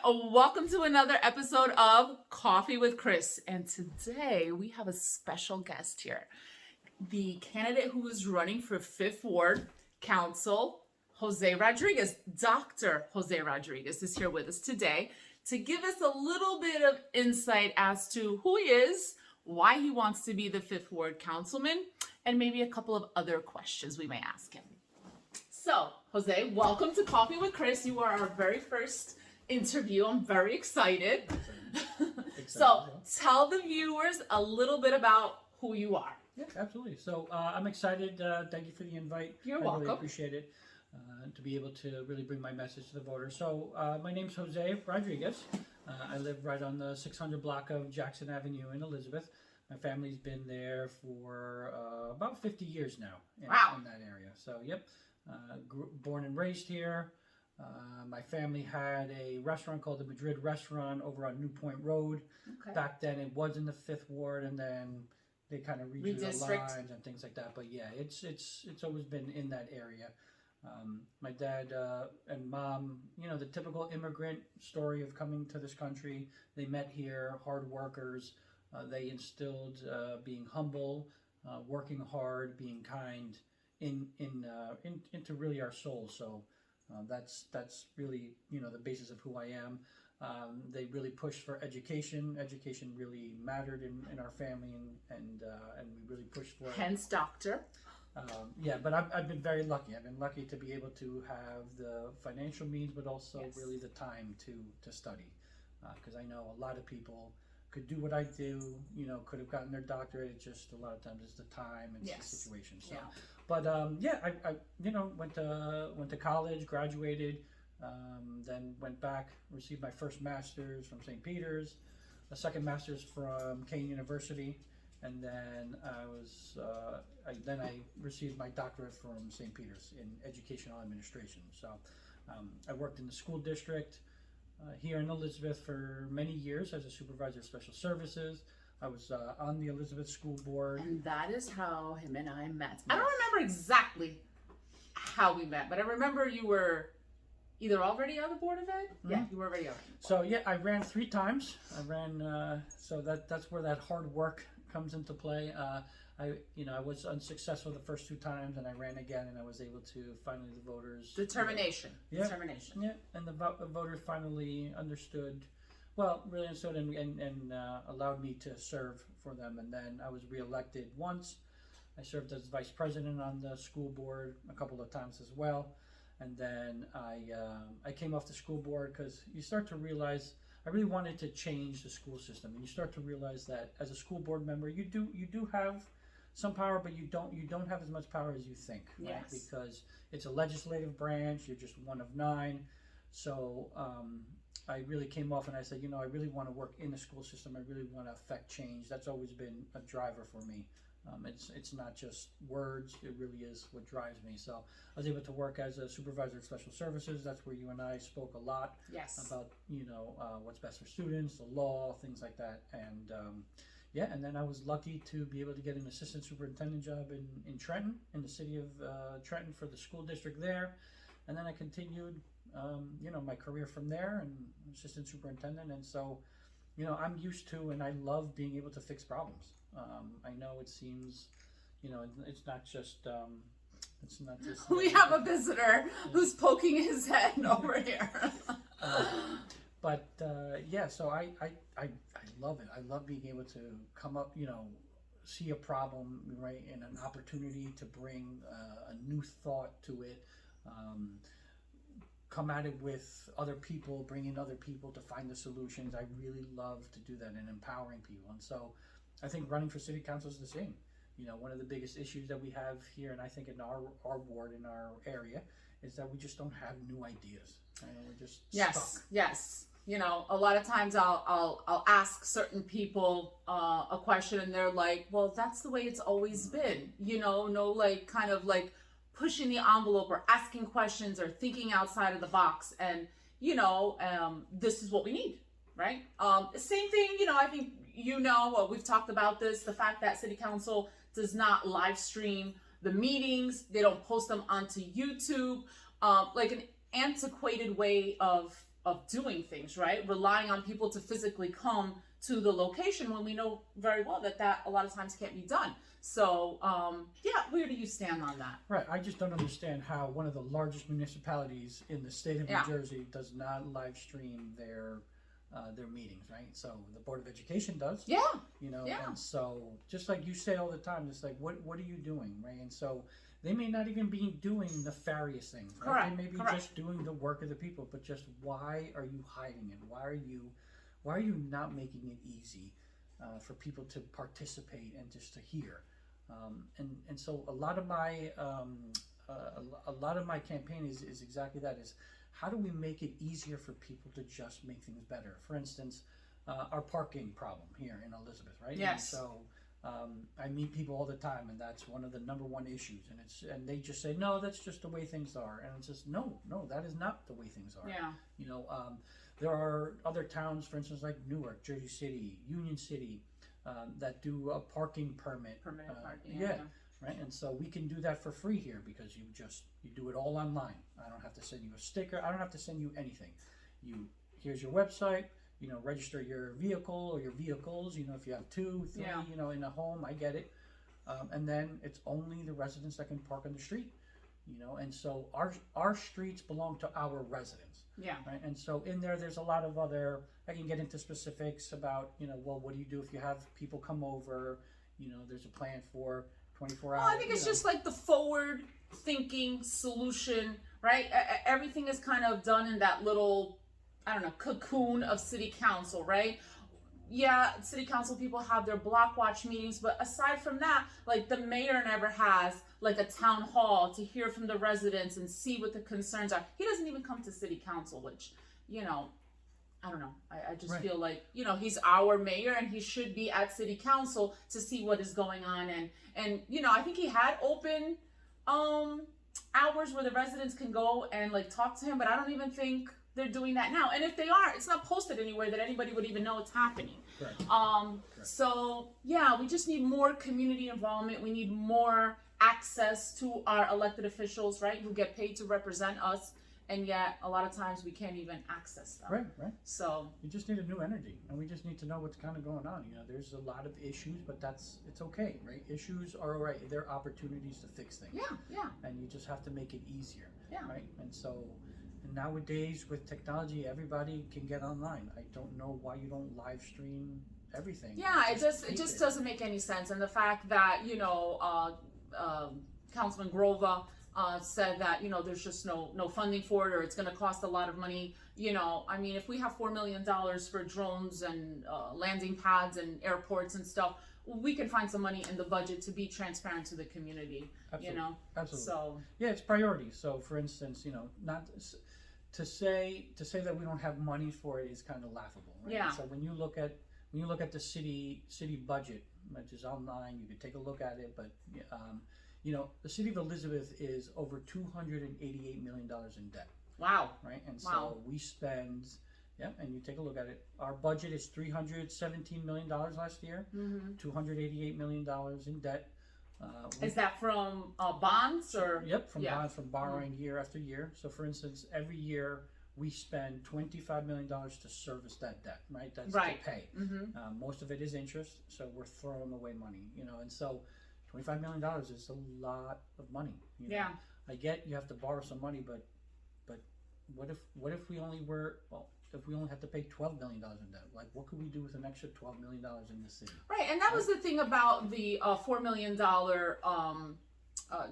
Welcome to another episode of Coffee with Chris. And today we have a special guest here. The candidate who is running for 5th Ward Council, Jose Rodriguez. Dr. Jose Rodriguez is here with us today to give us a little bit of insight as to who he is, why he wants to be the 5th Ward Councilman, and maybe a couple of other questions we may ask him. So, Jose, welcome to Coffee with Chris. You are our very first interview. I'm very excited. So, tell the viewers a little bit about who you are. Yeah, absolutely. So, I'm excited. Thank you for the invite. You're I welcome. really appreciate it to be able to really bring my message to the voters. So, my name's Jose Rodriguez. I live right on the 600 block of Jackson Avenue in Elizabeth. My family's been there for about 50 years now in that area. So, yep. Born and raised here. My family had a restaurant called the Madrid Restaurant over on New Point Road. Okay. Back then it was in the 5th Ward, and then they kind of redrew the lines and things like that. But yeah, it's always been in that area. My dad and mom, you know, the typical immigrant story of coming to this country. They met here, hard workers. They instilled being humble, working hard, being kind into really our souls. So that's really, you know, the basis of who I am. They really pushed for education. Education really mattered in our family, and we really pushed for it. Hence, doctor. Yeah, but I've been very lucky. I've been lucky to be able to have the financial means, but also really the time to study. Because I know a lot of people could do what I do, you know, could have gotten their doctorate. It's just a lot of times it's the time and the situation. So, but I you know, went to college, graduated, then went back, received my first master's from St. Peter's, a second master's from Kane University, and then I received my doctorate from St. Peter's in educational administration. So I worked in the school district here in Elizabeth for many years as a supervisor of special services. I was on the Elizabeth School Board. And that is how him and I met. I don't remember exactly how we met, but I remember you were either already on the Board of Ed? Mm-hmm. Yeah, you were already on. So yeah, I ran 3 times. I ran, so that's where that hard work comes into play. I was unsuccessful the first 2 times, and I ran again, and I was able to finally the voters. Determination. Yeah. Determination. Yeah, and the voters finally understood, really understood and allowed me to serve for them. And then I was reelected once. I served as vice president on the school board a couple of times as well. And then I came off the school board because you start to realize I really wanted to change the school system, and you start to realize that as a school board member, you do have some power, but you don't have as much power as you think, right? Yes. Because it's a legislative branch. You're just one of 9. So I really came off and I said, you know, I really want to work in the school system. I really want to affect change. That's always been a driver for me. It's not just words. It really is what drives me. So I was able to work as a supervisor of special services. That's where you and I spoke a lot about, you know, what's best for students, the law, things like that. And and then I was lucky to be able to get an assistant superintendent job in Trenton, in the city of Trenton for the school district there. And then I continued, you know, my career from there and assistant superintendent. And so, you know, I'm used to and I love being able to fix problems. I know it seems, you know, it's not just. We have a visitor who's poking his head over here. So I love it. I love being able to come up, you know, see a problem, right, and an opportunity to bring a new thought to it. Come at it with other people, bring in other people to find the solutions. I really love to do that and empowering people. And so I think running for city council is the same. You know, one of the biggest issues that we have here, and I think in our ward, in our area, is that we just don't have new ideas. You know, we're just stuck. Yes. You know, a lot of times I'll ask certain people a question, and they're like, "Well, that's the way it's always been." You know, no, like kind of like pushing the envelope or asking questions or thinking outside of the box. And you know, this is what we need, right? Same thing. You know, I think we've talked about this. The fact that City Council does not live stream the meetings, they don't post them onto YouTube, like an antiquated way of of doing things, right? Relying on people to physically come to the location when we know very well that a lot of times can't be done. So, yeah, where do you stand on that? Right. I just don't understand how one of the largest municipalities in the state of New Jersey does not live stream their meetings, right? So the Board of Education does. Yeah. You know, Yeah. and so just like you say all the time, it's like, what are you doing, right? And so they may not even be doing nefarious things, right? Correct. They may be just doing the work of the people, but just why are you hiding it? Why are you not making it easy for people to participate and just to hear? And so a lot of my campaign is exactly that, is how do we make it easier for people to just make things better? For instance, our parking problem here in Elizabeth, right? Yes. And so I meet people all the time, and that's one of the number one issues. And they just say, no, that's just the way things are. And it's just, no, that is not the way things are. Yeah. You know, there are other towns, for instance, like Newark, Jersey City, Union City, that do a parking permit. Permanent parking. Yeah. Right, and so we can do that for free here because you do it all online. I don't have to send you a sticker. I don't have to send you anything. Here's your website. You know, register your vehicle or your vehicles. You know, if you have 2, 3, you know, in a home, I get it. And then it's only the residents that can park on the street. You know, and so our streets belong to our residents. Yeah. Right, and so in there's a lot of other. I can get into specifics about, you know, well, what do you do if you have people come over? You know, there's a plan for 24 hours. Well, I think it's just like the forward thinking solution, right? Everything is kind of done in that little, I don't know, cocoon of city council, right? Yeah, city council people have their block watch meetings, but aside from that, like the mayor never has like a town hall to hear from the residents and see what the concerns are. He doesn't even come to city council, which, you know, I don't know. I just feel like, you know, he's our mayor and he should be at city council to see what is going on. And you know, I think he had open hours where the residents can go and like talk to him, but I don't even think they're doing that now. And if they are, it's not posted anywhere that anybody would even know it's happening. Correct. So yeah, we just need more community involvement. We need more access to our elected officials, right, who get paid to represent us. And yet, a lot of times we can't even access them. Right. So you just need a new energy, and we just need to know what's kind of going on. You know, there's a lot of issues, but it's okay, right? Issues are all right. They're opportunities to fix things. Yeah. And you just have to make it easier. Yeah. Right. And so, and nowadays with technology, everybody can get online. I don't know why you don't live stream everything. Yeah, it just doesn't make any sense. And the fact that, you know, Councilman Grova said that, you know, there's just no funding for it, or it's going to cost a lot of money. You know, I mean, if we have $4 million for drones and landing pads and airports and stuff, we can find some money in the budget to be transparent to the community. Absolutely. You know, Absolutely. So yeah, it's priorities. So for instance, you know, not to say that we don't have money for it is kind of laughable. Right? Yeah. So when you look at the city budget, which is online, you can take a look at it, but you know, the city of Elizabeth is over $288 million in debt. wow. Right? And Wow. so we spend, and you take a look at it, our budget is $317 million last year, $288 million in debt. Is that from bonds or? Yep, from Yeah. bonds, from borrowing year after year. So for instance, every year we spend $25 million to service that debt, right? That's Right. to pay. Most of it is interest, so we're throwing away money, you know, and so $25 million is a lot of money. You know? Yeah. I get you have to borrow some money, but what if we only if we only have to pay $12 million in debt? Like, what could we do with an extra $12 million in this city? Right, and that was the thing about the $4 million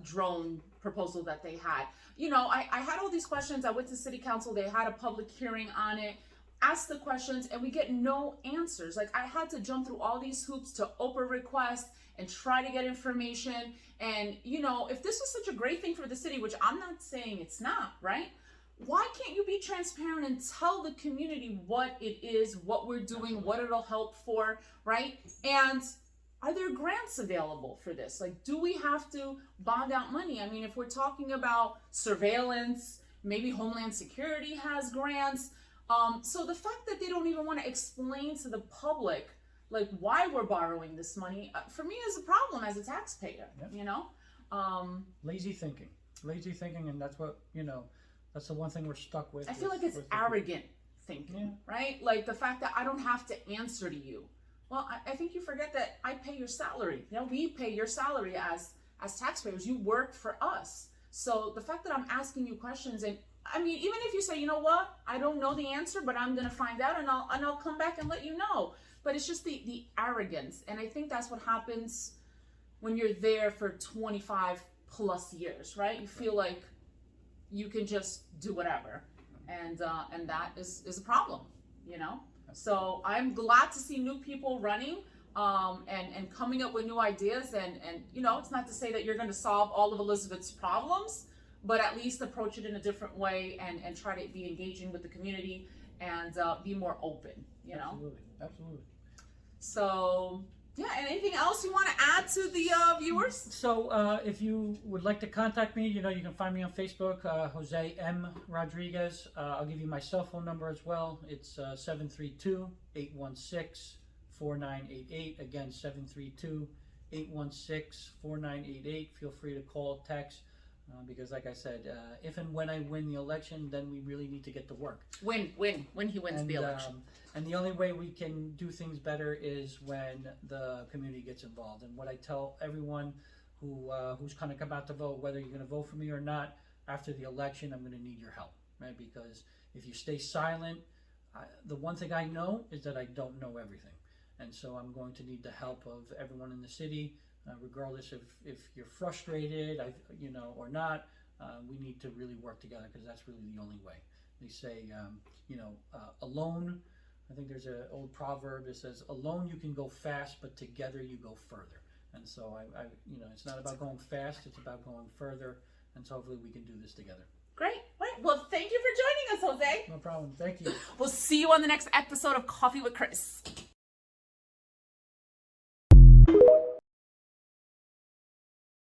drone proposal that they had. You know, I had all these questions. I went to city council. They had a public hearing on it. Asked the questions, and we get no answers. Like, I had to jump through all these hoops to open request and try to get information. And, you know, if this was such a great thing for the city, which I'm not saying it's not, right? Why can't you be transparent and tell the community what it is, what we're doing, what it'll help for, right? And are there grants available for this? Like, do we have to bond out money? I mean, if we're talking about surveillance, maybe Homeland Security has grants. So the fact that they don't even want to explain to the public, like, why we're borrowing this money, for me is a problem as a taxpayer, you know? Lazy thinking, and that's what, you know, that's the one thing we're stuck with. I feel like it's arrogant thinking, right? Like the fact that I don't have to answer to you. Well, I think you forget that I pay your salary. You know, we pay your salary as taxpayers. You work for us. So the fact that I'm asking you questions, and I mean, even if you say, you know what, I don't know the answer, but I'm gonna find out, and I'll come back and let you know. But it's just the arrogance, and I think that's what happens when you're there for 25 plus years, right? You feel like you can just do whatever, and that is a problem, you know. So I'm glad to see new people running, and coming up with new ideas, and you know, it's not to say that you're going to solve all of Elizabeth's problems, but at least approach it in a different way, and try to be engaging with the community, and be more open, you know. Absolutely. So yeah, and anything else you want to add to the viewers? So if you would like to contact me, you know, you can find me on Facebook, Jose M. Rodriguez. I'll give you my cell phone number as well. It's 732-816-4988. Again, 732-816-4988. Feel free to call, text, because like I said, if and when I win the election, then we really need to get to work. When he wins the election. And the only way we can do things better is when the community gets involved. And what I tell everyone who's going to come out to vote, whether you're going to vote for me or not, after the election, I'm going to need your help, right? Because if you stay silent, the one thing I know is that I don't know everything. And so I'm going to need the help of everyone in the city, regardless if you're frustrated, or not. We need to really work together, because that's really the only way. They say, alone. I think there's an old proverb that says, "Alone you can go fast, but together you go further." And so it's not about going fast; it's about going further. And so hopefully we can do this together. Great. Right. Well, thank you for joining us, Jose. No problem. Thank you. We'll see you on the next episode of Coffee with Chris.